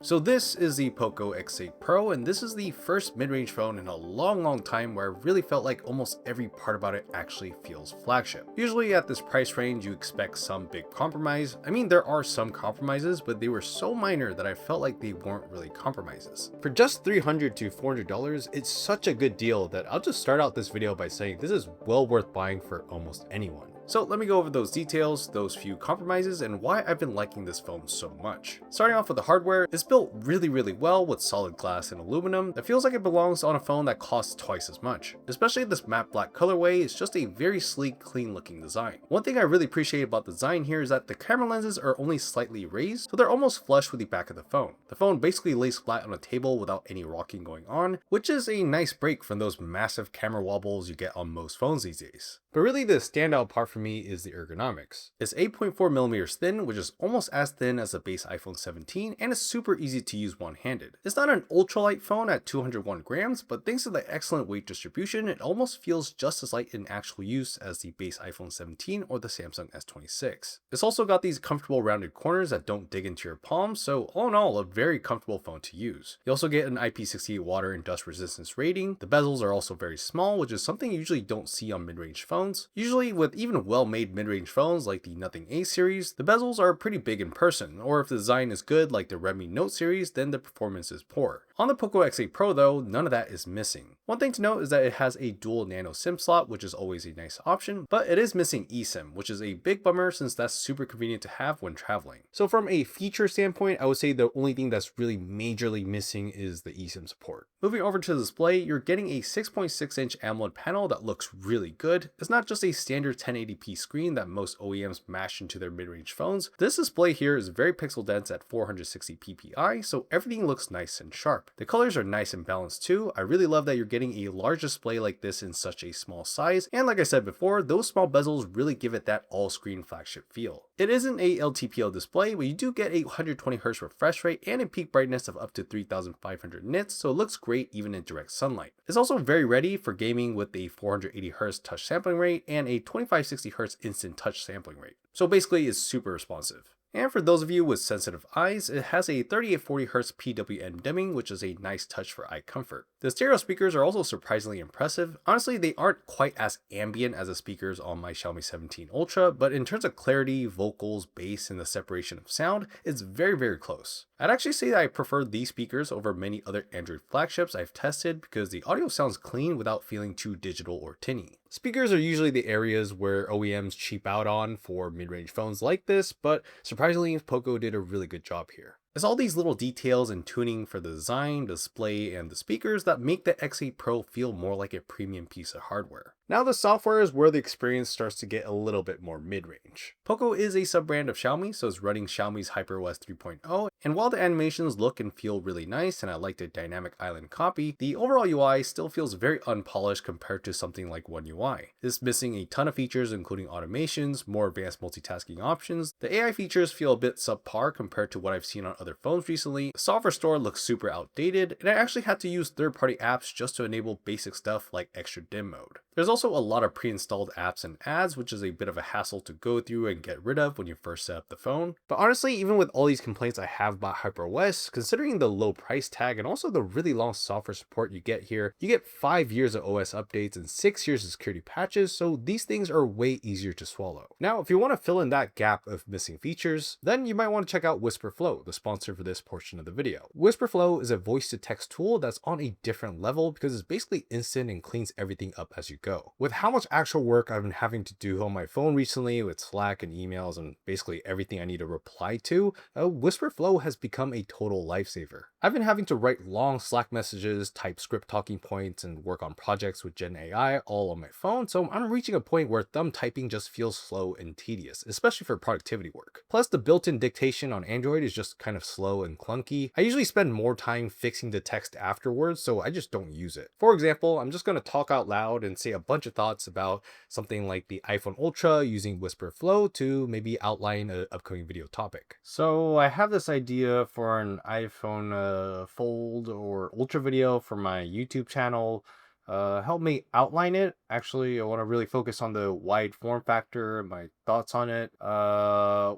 So this is the Poco X8 Pro, and this is the first mid-range phone in a long time where I really felt like almost every part about it actually feels flagship. Usually at this price range you expect some big compromise. I mean, there are some compromises, but they were so minor that I felt like they weren't really compromises. For just $300 to $400, it's such a good deal that I'll just start out this video by saying this is well worth buying for almost anyone. So let me go over those details, those few compromises, and why I've been liking this phone so much. Starting off with the hardware, it's built really well with solid glass and aluminum. It feels like it belongs on a phone that costs twice as much. Especially this matte black colorway is just a very sleek, clean looking design. One thing I really appreciate about the design here is that the camera lenses are only slightly raised, so they're almost flush with the back of the phone. The phone basically lays flat on a table without any rocking going on, which is a nice break from those massive camera wobbles you get on most phones these days. But really the standout part for me is the ergonomics. It's 8.4mm thin, which is almost as thin as the base iPhone 17, and it's super easy to use one-handed. It's not an ultralight phone at 201 grams, but thanks to the excellent weight distribution, it almost feels just as light in actual use as the base iPhone 17 or the Samsung S26. It's also got these comfortable rounded corners that don't dig into your palm, so all in all, a very comfortable phone to use. You also get an IP68 water and dust resistance rating. The bezels are also very small, which is something you usually don't see on mid-range phones. Usually with even well-made mid-range phones like the Nothing A series, the bezels are pretty big in person, or if the design is good like the Redmi Note series, then the performance is poor. On the Poco X8 Pro though, none of that is missing. One thing to note is that it has a dual nano SIM slot, which is always a nice option, but it is missing eSIM, which is a big bummer since that's super convenient to have when traveling. So from a feature standpoint, I would say the only thing that's really majorly missing is the eSIM support. Moving over to the display, you're getting a 6.6-inch AMOLED panel that looks really good. It's not just a standard 1080p screen that most OEMs mash into their mid-range phones. This display here is very pixel dense at 460 ppi, so everything looks nice and sharp. The colors are nice and balanced too. I really love that you're getting a large display like this in such a small size, and like I said before, those small bezels really give it that all-screen flagship feel. It isn't a LTPO display, but you do get a 120Hz refresh rate and a peak brightness of up to 3500 nits, so it looks great even in direct sunlight. It's also very ready for gaming with a 480Hz touch sampling rate and a 2560Hz instant touch sampling rate. So basically it's super responsive. And for those of you with sensitive eyes, it has a 3840Hz PWM dimming, which is a nice touch for eye comfort. The stereo speakers are also surprisingly impressive. Honestly, they aren't quite as ambient as the speakers on my Xiaomi 17 Ultra, but in terms of clarity, vocals, bass, and the separation of sound, it's very close. I'd actually say that I prefer these speakers over many other Android flagships I've tested because the audio sounds clean without feeling too digital or tinny. Speakers are usually the areas where OEMs cheap out on for mid-range phones like this, but surprisingly, Poco did a really good job here. It's all these little details and tuning for the design, display, and the speakers that make the X8 Pro feel more like a premium piece of hardware. Now the software is where the experience starts to get a little bit more mid-range. Poco is a sub-brand of Xiaomi, so it's running Xiaomi's HyperOS 3.0, and while the animations look and feel really nice and I like the dynamic island copy, the overall UI still feels very unpolished compared to something like One UI. It's missing a ton of features including automations, more advanced multitasking options. The AI features feel a bit subpar compared to what I've seen on other phones recently. The software store looks super outdated, and I actually had to use third-party apps just to enable basic stuff like extra dim mode. There's also a lot of pre-installed apps and ads, which is a bit of a hassle to go through and get rid of when you first set up the phone. But honestly, even with all these complaints I have about HyperOS, considering the low price tag and also the really long software support you get here, you get 5 years of OS updates and 6 years of security patches, so these things are way easier to swallow. Now, if you want to fill in that gap of missing features, then you might want to check out WhisperFlow, the sponsor for this portion of the video. WhisperFlow is a voice-to-text tool that's on a different level because it's basically instant and cleans everything up as you go. With how much actual work I've been having to do on my phone recently with Slack and emails and basically everything I need to reply to, WhisperFlow has become a total lifesaver. I've been having to write long Slack messages, type script talking points, and work on projects with Gen AI all on my phone, so I'm reaching a point where thumb typing just feels slow and tedious, especially for productivity work. Plus, the built-in dictation on Android is just kind of slow and clunky. I usually spend more time fixing the text afterwards, so I just don't use it. For example, I'm just going to talk out loud and say a bunch of thoughts about something like the iPhone Ultra using WhisperFlow to maybe outline an upcoming video topic. So I have this idea for an iPhone Fold or Ultra video for my YouTube channel. help me outline it. Actually, I want to really focus on the wide form factor and my thoughts on it. I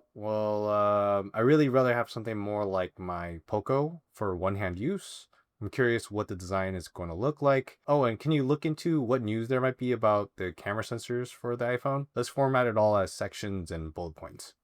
really rather have something more like my Poco for one-hand use. I'm curious what the design is going to look like. Oh, and can you look into what news there might be about the camera sensors for the iPhone? Let's format it all as sections and bullet points.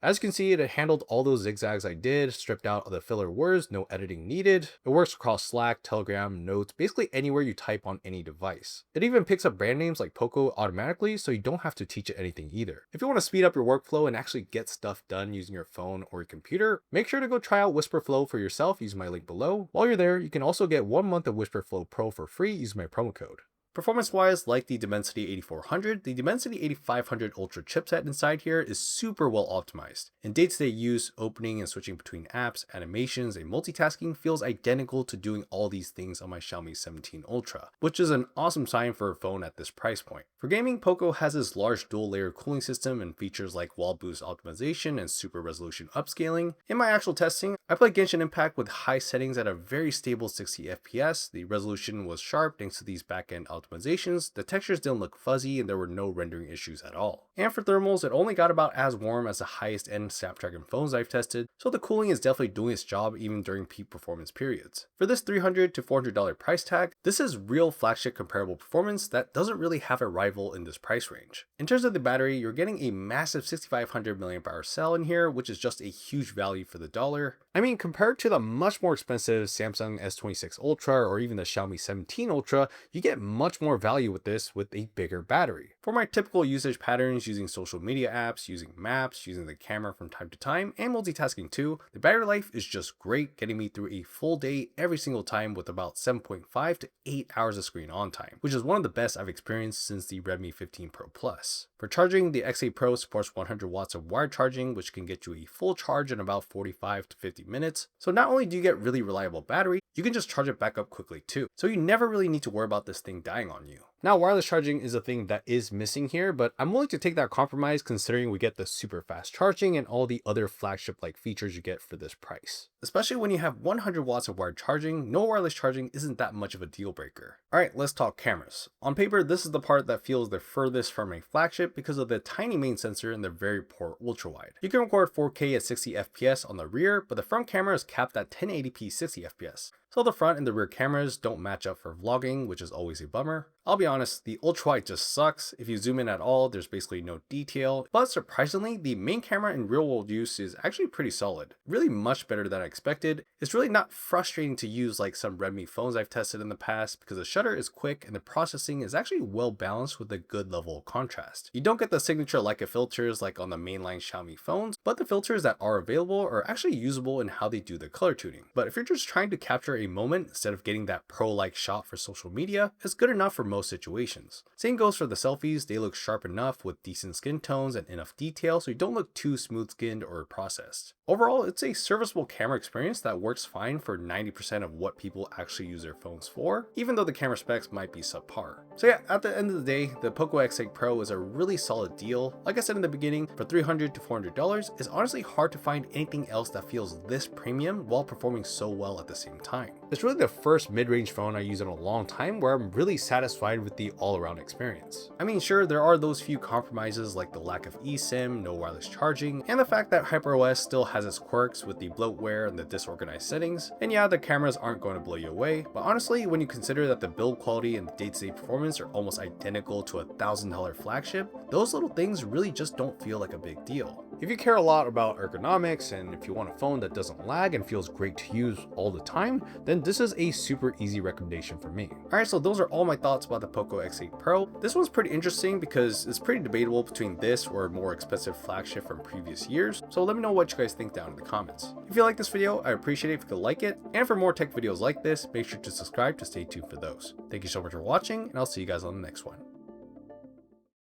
As you can see, it handled all those zigzags I did, stripped out of the filler words, no editing needed. It works across Slack, Telegram, Notes, basically anywhere you type on any device. It even picks up brand names like Poco automatically, so you don't have to teach it anything either. If you want to speed up your workflow and actually get stuff done using your phone or your computer, make sure to go try out Whisper Flow for yourself using my link below. While you're there, you can also get 1 month of Whisper Flow Pro for free using my promo code. Performance-wise, like the Dimensity 8400, the Dimensity 8500 Ultra chipset inside here is super well optimized. In day-to-day use, opening and switching between apps, animations, and multitasking feels identical to doing all these things on my Xiaomi 17 Ultra, which is an awesome sign for a phone at this price point. For gaming, Poco has this large dual-layer cooling system and features like wall boost optimization and super resolution upscaling. In my actual testing, I played Genshin Impact with high settings at a very stable 60 FPS. The resolution was sharp thanks to these back-end optimizations, the textures didn't look fuzzy, and there were no rendering issues at all. And for thermals, it only got about as warm as the highest end Snapdragon phones I've tested, so the cooling is definitely doing its job even during peak performance periods. For this $300 to $400 price tag, this is real flagship comparable performance that doesn't really have a rival in this price range. In terms of the battery, you're getting a massive 6500 mAh cell in here, which is just a huge value for the dollar. I mean, compared to the much more expensive Samsung S26 Ultra or even the Xiaomi 17 Ultra, you get much more value with this with a bigger battery. For my typical usage patterns using social media apps, using maps, using the camera from time to time, and multitasking too, the battery life is just great, getting me through a full day every single time with about 7.5 to 8 hours of screen on time, which is one of the best I've experienced since the Redmi 15 Pro Plus. For charging, the X8 Pro supports 100 watts of wired charging, which can get you a full charge in about 45 to 50 minutes. So not only do you get really reliable battery, you can just charge it back up quickly too. So you never really need to worry about this thing dying on you. Now, wireless charging is a thing that is missing here, but I'm willing to take that compromise considering we get the super fast charging and all the other flagship-like features you get for this price. Especially when you have 100 watts of wired charging, no wireless charging isn't that much of a deal breaker. Alright, let's talk cameras. On paper, this is the part that feels the furthest from a flagship because of the tiny main sensor and the very poor ultra-wide. You can record 4K at 60 FPS on the rear, but the front camera is capped at 1080p 60 FPS. So the front and the rear cameras don't match up for vlogging, which is always a bummer. I'll be honest, the ultra-wide just sucks. If you zoom in at all, there's basically no detail. But surprisingly, the main camera in real-world use is actually pretty solid. Really much better than I expected. It's really not frustrating to use like some Redmi phones I've tested in the past because the shutter is quick and the processing is actually well balanced with a good level of contrast. You don't get the signature Leica filters like on the mainline Xiaomi phones, but the filters that are available are actually usable in how they do the color tuning. But if you're just trying to capture a moment instead of getting that pro-like shot for social media, it's good enough for most situations. Same goes for the selfies. They look sharp enough with decent skin tones and enough detail so you don't look too smooth skinned or processed. Overall, it's a serviceable camera experience that works fine for 90% of what people actually use their phones for, even though the camera specs might be subpar. So yeah, at the end of the day, the Poco X8 Pro is a really solid deal. Like I said in the beginning, for $300 to $400, it's honestly hard to find anything else that feels this premium while performing so well at the same time. It's really the first mid-range phone I use in a long time where I'm really satisfied with the all-around experience. I mean, sure, there are those few compromises like the lack of eSIM, no wireless charging, and the fact that HyperOS still has its quirks with the bloatware and the disorganized settings. And yeah, the cameras aren't going to blow you away, but honestly, when you consider that the build quality and the day-to-day performance are almost identical to a $1,000 flagship, those little things really just don't feel like a big deal. If you care a lot about ergonomics and if you want a phone that doesn't lag and feels great to use all the time, then this is a super easy recommendation for me. Alright, so those are all my thoughts about the Poco X8 Pro. This one's pretty interesting because it's pretty debatable between this or a more expensive flagship from previous years, so let me know what you guys think down in the comments. If you like this video, I appreciate it if you could like it, and for more tech videos like this, make sure to subscribe to stay tuned for those. Thank you so much for watching, and I'll see you guys on the next one.